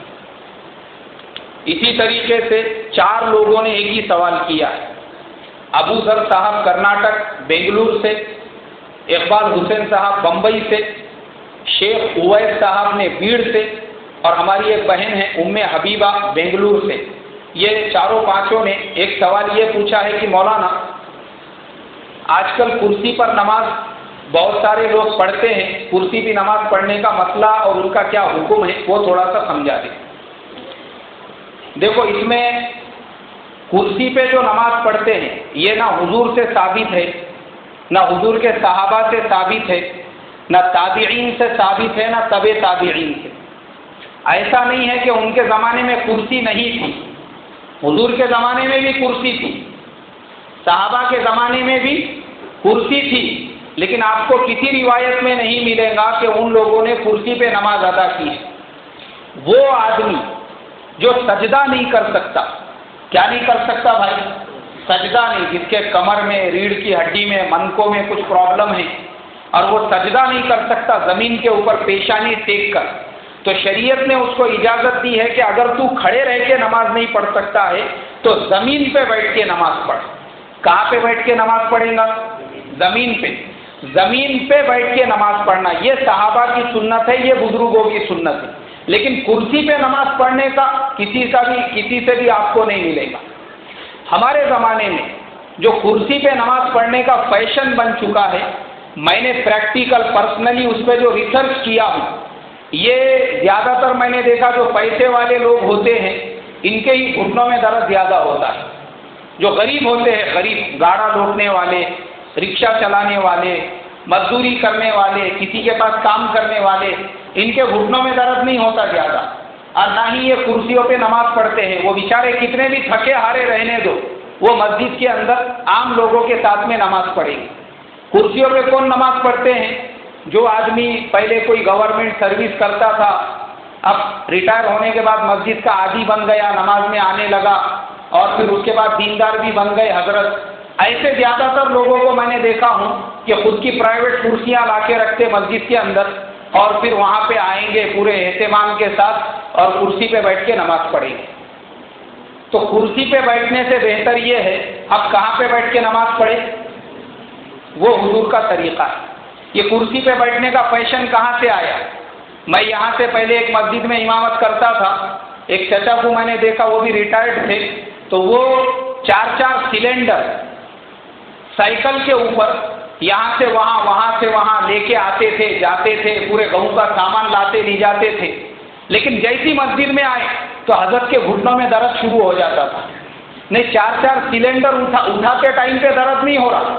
اسی طریقے سے 4 لوگوں نے ایک ہی سوال کیا ہے، ابو ذر صاحب کرناٹک بنگلور سے، اقبال حسین صاحب بمبئی سے، شیخ اویس صاحب نے بیڑ سے، اور ہماری ایک بہن ہے ام حبیبہ بنگلور سے۔ یہ چاروں پانچوں نے ایک سوال یہ پوچھا ہے کہ مولانا آج کل کرسی پر نماز بہت سارے لوگ پڑھتے ہیں، کرسی بھی نماز پڑھنے کا مسئلہ اور ان کا کیا حکم ہے وہ تھوڑا سا سمجھا دیں۔ دیکھو اس میں کرسی پہ جو نماز پڑھتے ہیں یہ نہ حضور سے ثابت ہے، نہ حضور کے صحابہ سے ثابت ہے، نہ تابعین سے ثابت ہے، نہ تبع تابعین سے۔ ایسا نہیں ہے کہ ان کے زمانے میں کرسی نہیں تھی، حضور کے زمانے میں بھی کرسی تھی، صحابہ کے زمانے میں بھی کرسی تھی، لیکن آپ کو کسی روایت میں نہیں ملے گا کہ ان لوگوں نے کرسی پہ نماز ادا کی ہے۔ وہ آدمی جو سجدہ نہیں کر سکتا، کیا نہیں کر سکتا بھائی؟ سجدہ نہیں، جس کے کمر میں، ریڑھ کی ہڈی میں، منکوں میں کچھ پرابلم ہے اور وہ سجدہ نہیں کر سکتا زمین کے اوپر پیشانی ٹیک کر، تو شریعت نے اس کو اجازت دی ہے کہ اگر تو کھڑے رہ کے نماز نہیں پڑھ سکتا ہے تو زمین پہ بیٹھ کے نماز پڑھ۔ کہاں پہ بیٹھ کے نماز پڑھیں گا؟ زمین پہ۔ زمین پہ بیٹھ کے نماز پڑھنا یہ صحابہ کی سنت ہے، یہ بزرگوں کی سنت ہے، لیکن کرسی پہ نماز پڑھنے کا کسی سے بھی آپ کو نہیں ملے گا۔ ہمارے زمانے میں جو کرسی پہ نماز پڑھنے کا فیشن بن چکا ہے، میں نے پریکٹیکل پرسنلی اس پہ جو ریسرچ کیا ہوں، یہ زیادہ تر میں نے دیکھا جو پیسے والے لوگ ہوتے ہیں ان کے ہی گھٹنوں میں درد زیادہ ہوتا ہے۔ جو غریب ہوتے ہیں، غریب گاڑا لوٹنے والے، رکشہ چلانے والے، مزدوری کرنے والے، کسی کے پاس کام کرنے والے، ان کے گھٹنوں میں درد نہیں ہوتا زیادہ، اور نہ ہی یہ کرسیوں پہ نماز پڑھتے ہیں۔ وہ بیچارے کتنے بھی تھکے ہارے رہنے دو، وہ مسجد کے اندر عام لوگوں کے ساتھ میں نماز پڑھیں گے۔ کرسیوں پہ کون نماز پڑھتے ہیں؟ جو آدمی پہلے کوئی گورنمنٹ سروس کرتا تھا، اب ریٹائر ہونے کے بعد مسجد کا عادی بن گیا، نماز میں آنے لگا، اور پھر اس کے بعد دیندار بھی بن گئے حضرت۔ ایسے زیادہ تر لوگوں کو میں نے دیکھا ہوں کہ خود کی پرائیویٹ کرسیاں لا کے رکھتے مسجد کے اندر، اور پھر وہاں پہ آئیں گے پورے اہتمام کے ساتھ اور کرسی پہ بیٹھ کے نماز پڑھیں گے۔ تو کرسی پہ بیٹھنے سے بہتر یہ ہے اب کہاں پہ بیٹھ کے نماز پڑھیں؟ وہ حضور کا طریقہ ہے۔ یہ کرسی پہ بیٹھنے کا فیشن کہاں سے آیا؟ میں یہاں سے پہلے ایک مسجد میں امامت کرتا تھا، ایک چچا کو میں نے دیکھا، وہ بھی ریٹائرڈ تھے، تو وہ 4 سلنڈر سائیکل کے اوپر یہاں سے وہاں، وہاں سے وہاں لے کے آتے تھے، جاتے تھے، پورے گہوں کا سامان لاتے لے جاتے تھے، لیکن جیسی مسجد میں آئے تو حضرت کے گھٹنوں میں درد شروع ہو جاتا تھا۔ نہیں، 4 سلنڈر اٹھاتے ٹائم پہ درد نہیں ہو رہا،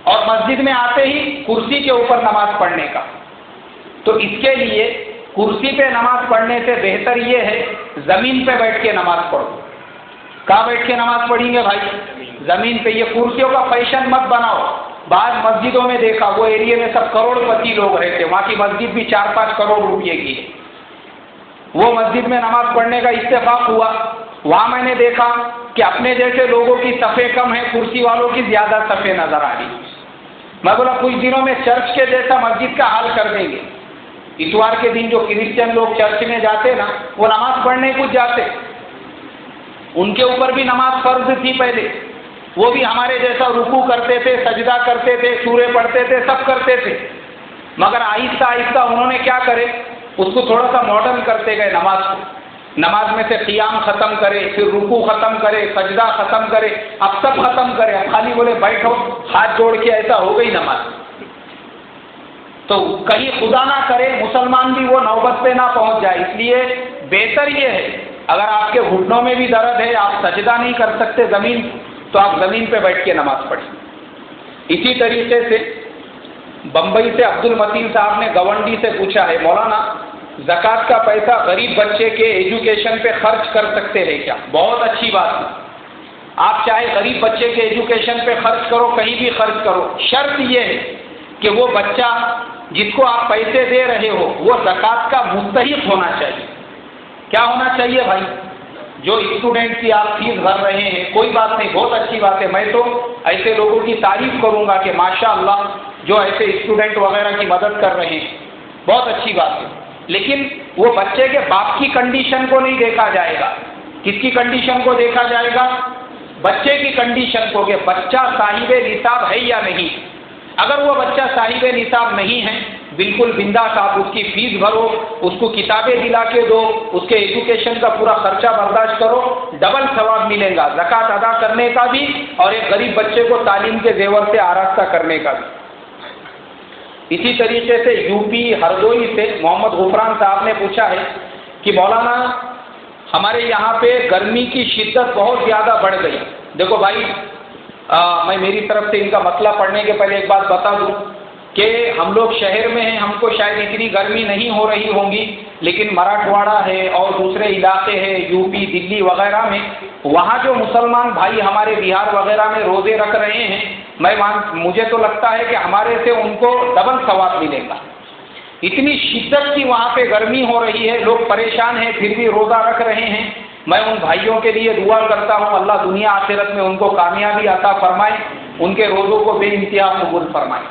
اور مسجد میں آتے ہی کرسی کے اوپر نماز پڑھنے کا۔ تو اس کے لیے کرسی پہ نماز پڑھنے سے بہتر یہ ہے زمین پہ بیٹھ کے نماز پڑھو۔ کہاں بیٹھ کے نماز پڑھیں گے بھائی؟ زمین پہ۔ یہ کرسیوں کا فیشن مت بناؤ۔ بعض مسجدوں میں دیکھا، وہ ایریے میں سب کروڑ پتی لوگ رہتے، وہاں کی مسجد بھی 4-5 کروڑ روپے کی ہے، وہ مسجد میں نماز پڑھنے کا اتفاق ہوا، وہاں میں نے دیکھا کہ اپنے جیسے لوگوں کی صفیں کم ہیں، کرسی والوں کی زیادہ صفیں نظر آ رہی۔ میں بولا کچھ دنوں میں چرچ کے جیسا مسجد کا حال کر دیں گے۔ اتوار کے دن جو کرسچن لوگ چرچ میں جاتے نا، وہ نماز پڑھنے کچھ جاتے، ان کے اوپر بھی نماز فرض تھی پہلے، وہ بھی ہمارے جیسا رکوع کرتے تھے، سجدہ کرتے تھے، سورے پڑھتے تھے، سب کرتے تھے، مگر آہستہ آہستہ انہوں نے کیا کرے، اس کو تھوڑا سا ماڈرن کرتے گئے نماز کو۔ نماز میں سے قیام ختم کرے، پھر رکوع ختم کرے، سجدہ ختم کرے، اب سب ختم کرے، اب خالی بولے بیٹھو ہاتھ جوڑ کے، ایسا ہو گئی نماز۔ تو کہیں خدا نہ کرے مسلمان بھی وہ نوبت پہ نہ پہنچ جائے، اس لیے بہتر یہ ہے اگر آپ کے گھٹنوں میں بھی درد ہے، آپ سجدہ نہیں کر سکتے زمین، تو آپ زمین پہ بیٹھ کے نماز پڑھیں۔ اسی طریقے سے بمبئی سے عبد المتین صاحب نے گونڈی سے پوچھا ہے، مولانا زکوٰۃ کا پیسہ غریب بچے کے ایجوکیشن پہ خرچ کر سکتے ہیں کیا؟ بہت اچھی بات ہے، آپ چاہے غریب بچے کے ایجوکیشن پہ خرچ کرو، کہیں بھی خرچ کرو، شرط یہ ہے کہ وہ بچہ جس کو آپ پیسے دے رہے ہو وہ زکوٰۃ کا مستحق ہونا چاہیے۔ کیا ہونا چاہیے بھائی؟ جو اسٹوڈنٹ کی آپ فیس بھر رہے ہیں، کوئی بات نہیں، بہت اچھی بات ہے، میں تو ایسے لوگوں کی تعریف کروں گا کہ ماشاءاللہ جو ایسے اسٹوڈنٹ وغیرہ کی مدد کر رہے ہیں، بہت اچھی بات ہے، لیکن وہ بچے کے باپ کی کنڈیشن کو نہیں دیکھا جائے گا۔ کس کی کنڈیشن کو دیکھا جائے گا؟ بچے کی کنڈیشن کو، کہ بچہ صاحب نصاب ہے یا نہیں۔ اگر وہ بچہ صاحب نصاب نہیں ہے، بالکل بنداس آپ اس کی فیس بھرو، اس کو کتابیں دلا کے دو، اس کے ایجوکیشن کا پورا خرچہ برداشت کرو، ڈبل ثواب ملے گا، زکوٰۃ ادا کرنے کا بھی اور ایک غریب بچے کو تعلیم کے زیور سے آراستہ کرنے کا بھی۔ اسی طریقے سے یو پی ہردوئی سے محمد غفران صاحب نے پوچھا ہے کہ مولانا ہمارے یہاں پہ گرمی کی شدت بہت زیادہ بڑھ گئی۔ دیکھو بھائی، میں میری طرف سے ان کا مسئلہ پڑھنے کے پہلے ایک بات بتا دوں کہ ہم لوگ شہر میں ہیں، ہم کو شاید اتنی گرمی نہیں ہو رہی ہوں گی، لیکن مراٹھواڑہ ہے اور دوسرے علاقے ہیں یوپی دلی وغیرہ میں، وہاں جو مسلمان بھائی ہمارے بہار وغیرہ میں روزے رکھ رہے ہیں، مجھے تو لگتا ہے کہ ہمارے سے ان کو ڈبل ثواب ملے گا۔ اتنی شدت کی وہاں پہ گرمی ہو رہی ہے، لوگ پریشان ہیں پھر بھی روزہ رکھ رہے ہیں۔ میں ان بھائیوں کے لیے دعا کرتا ہوں اللہ دنیا آخرت میں ان کو کامیابی عطا فرمائے، ان کے روزوں کو بے انتہا قبول فرمائے۔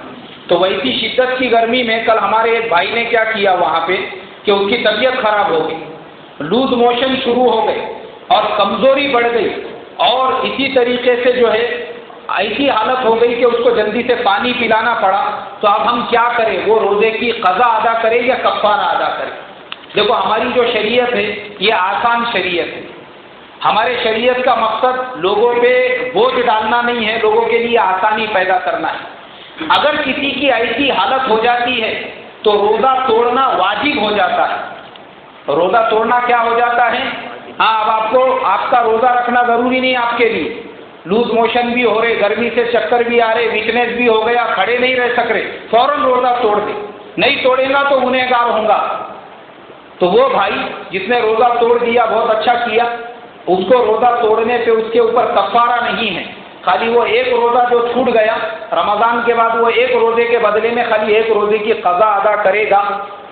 تو ویسی شدت کی گرمی میں کل ہمارے ایک بھائی نے کیا کیا وہاں پہ کہ اس کی طبیعت خراب ہو گئی، لوز موشن شروع ہو گئے اور کمزوری بڑھ گئی، اور اسی طریقے سے جو ہے ایسی حالت ہو گئی کہ اس کو جلدی سے پانی پلانا پڑا۔ تو اب ہم کیا کریں، وہ روزے کی قضا ادا کرے یا کفارہ ادا کرے؟ دیکھو ہماری جو شریعت ہے یہ آسان شریعت ہے۔ ہمارے شریعت کا مقصد لوگوں پہ بوجھ ڈالنا نہیں ہے، لوگوں کے لیے آسانی پیدا کرنا ہے۔ اگر کسی کی ایسی حالت ہو جاتی ہے تو روزہ توڑنا واجب ہو جاتا ہے۔ روزہ توڑنا کیا ہو جاتا ہے؟ ہاں، اب آپ کا روزہ رکھنا ضروری نہیں آپ کے لیے، لوز موشن بھی ہو رہے، گرمی سے چکر بھی آ رہے، ویکنیس بھی ہو گیا، کھڑے نہیں رہ سک رہے، فوراً روزہ توڑ دے، نہیں توڑے گا تو گنہگار ہوں گا۔ تو وہ بھائی جس نے روزہ توڑ دیا بہت اچھا کیا، اس کو روزہ توڑنے پہ اس کے اوپر کفارہ نہیں ہے، خالی وہ ایک روزہ جو چھوٹ گیا رمضان کے بعد وہ ایک روزے کے بدلے میں خالی ایک روزے کی قضا ادا کرے گا۔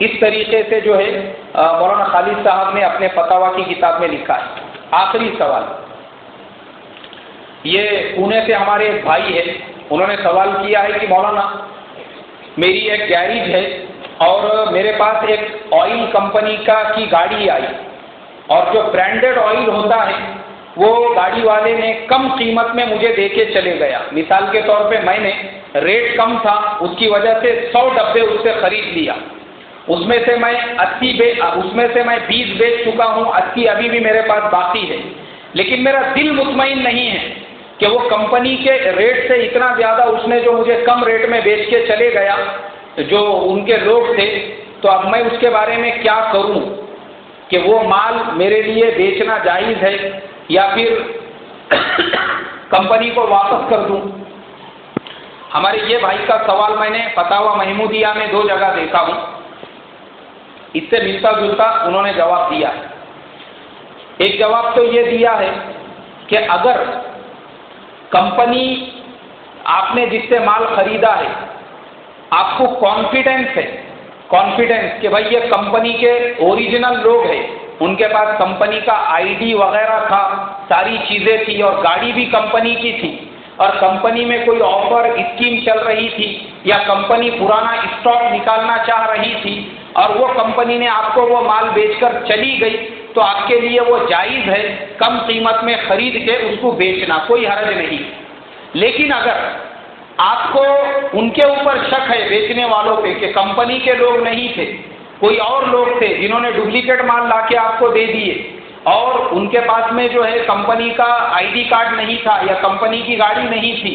اس طریقے سے جو ہے مولانا خالد صاحب نے اپنے فتاویٰ کی کتاب میں لکھا ہے۔ آخری سوال، یہ پونے سے ہمارے ایک بھائی ہے، انہوں نے سوال کیا ہے کہ مولانا میری ایک گیریج ہے اور میرے پاس ایک آئل کمپنی کی گاڑی آئی، اور جو برانڈڈ آئل ہوتا ہے وہ گاڑی والے نے کم قیمت میں مجھے دے کے چلے گیا۔ مثال کے طور پہ میں نے ریٹ کم تھا اس کی وجہ سے 100 ڈبے اس سے خرید لیا، اس میں سے میں 20 بیچ چکا ہوں، 80 ابھی بھی میرے پاس باقی ہے، لیکن میرا دل مطمئن نہیں ہے کہ وہ کمپنی کے ریٹ سے اتنا زیادہ اس نے جو مجھے کم ریٹ میں بیچ کے چلے گیا جو ان کے لوگ تھے، تو اب میں اس کے بارے میں کیا کروں کہ وہ مال میرے لیے بیچنا جائز ہے یا پھر کمپنی کو واپس کر دوں؟ ہمارے یہ بھائی کا سوال میں نے فتاویٰ محمودیہ میں 2 جگہ دیکھا ہوں، اس سے ملتا جلتا انہوں نے جواب دیا ہے۔ ایک جواب تو یہ دیا ہے کہ اگر کمپنی آپ نے جس سے مال خریدا ہے آپ کو کانفیڈنس ہے کہ بھائی یہ کمپنی کے اوریجنل لوگ ہیں، ان کے پاس کمپنی کا آئی ڈی وغیرہ تھا، ساری چیزیں تھی، اور گاڑی بھی کمپنی کی تھی، اور کمپنی میں کوئی آفر اسکیم چل رہی تھی یا کمپنی پرانا اسٹاک نکالنا چاہ رہی تھی اور وہ کمپنی نے آپ کو وہ مال بیچ کر چلی گئی، تو آپ کے لیے وہ جائز ہے کم قیمت میں خرید کے اس کو بیچنا، کوئی حرج نہیں۔ لیکن اگر آپ کو ان کے اوپر شک ہے بیچنے والوں پہ کہ کمپنی کے لوگ نہیں تھے، کوئی اور لوگ تھے جنہوں نے ڈپلیکیٹ مال لا کے آپ کو دے دیے، اور ان کے پاس میں جو ہے کمپنی کا آئی ڈی کارڈ نہیں تھا یا کمپنی کی گاڑی نہیں تھی،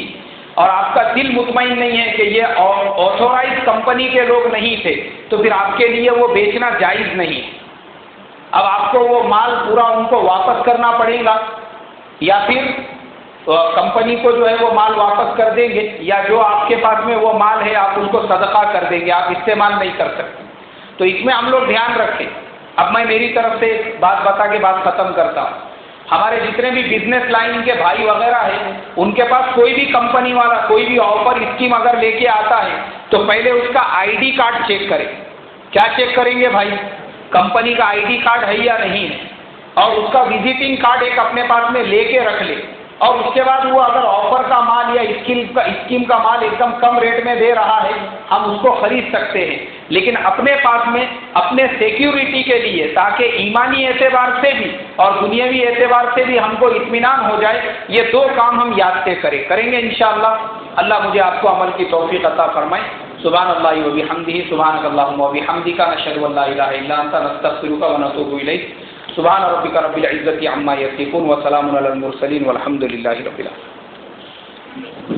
اور آپ کا دل مطمئن نہیں ہے کہ یہ آتھورائز کمپنی کے لوگ نہیں تھے، تو پھر آپ کے لیے وہ بیچنا جائز نہیں ہے۔ اب آپ کو وہ مال پورا ان کو واپس کرنا پڑے گا، یا پھر کمپنی کو جو ہے وہ مال واپس کر دیں گے، یا جو آپ کے پاس میں وہ مال ہے آپ اس کو صدقہ کر دیں گے، آپ استعمال نہیں کر سکتے۔ تو اس میں ہم لوگ دھیان رکھیں۔ اب میں میری طرف سے بات بتا کے بات ختم کرتا ہوں۔ ہمارے جتنے بھی بزنس لائن کے بھائی وغیرہ ہیں، ان کے پاس کوئی بھی کمپنی والا کوئی بھی آفر اسکیم اگر لے کے آتا ہے تو پہلے اس کا آئی ڈی کارڈ چیک کریں۔ کیا چیک کریں گے بھائی؟ کمپنی کا آئی ڈی کارڈ ہے یا نہیں ہے، اور اس کا وزٹنگ کارڈ ایک اپنے پاس میں لے کے رکھ لے، اور اس کے بعد وہ اگر آفر کا مال یا اسکیم کا مال ایک دم کم ریٹ میں دے رہا ہے ہم اس کو خرید سکتے ہیں، لیکن اپنے پاس میں اپنے سیکیورٹی کے لیے، تاکہ ایمانی اعتبار سے بھی اور دنیاوی اعتبار سے بھی ہم کو اطمینان ہو جائے، یہ 2 کام ہم یاد سے کریں گے انشاءاللہ۔ اللہ مجھے آپ کو عمل کی توفیق عطا فرمائے۔ سبحان اللہ و بحمدہ، سبحانک اللہم و بحمدک، نشہد ان لا الہ الا انت، نستغفرک و نتوب الیک۔ سبحان ربک رب العزة عما یصفون، وسلام علی المرسلین، والحمد للہ رب العالمین۔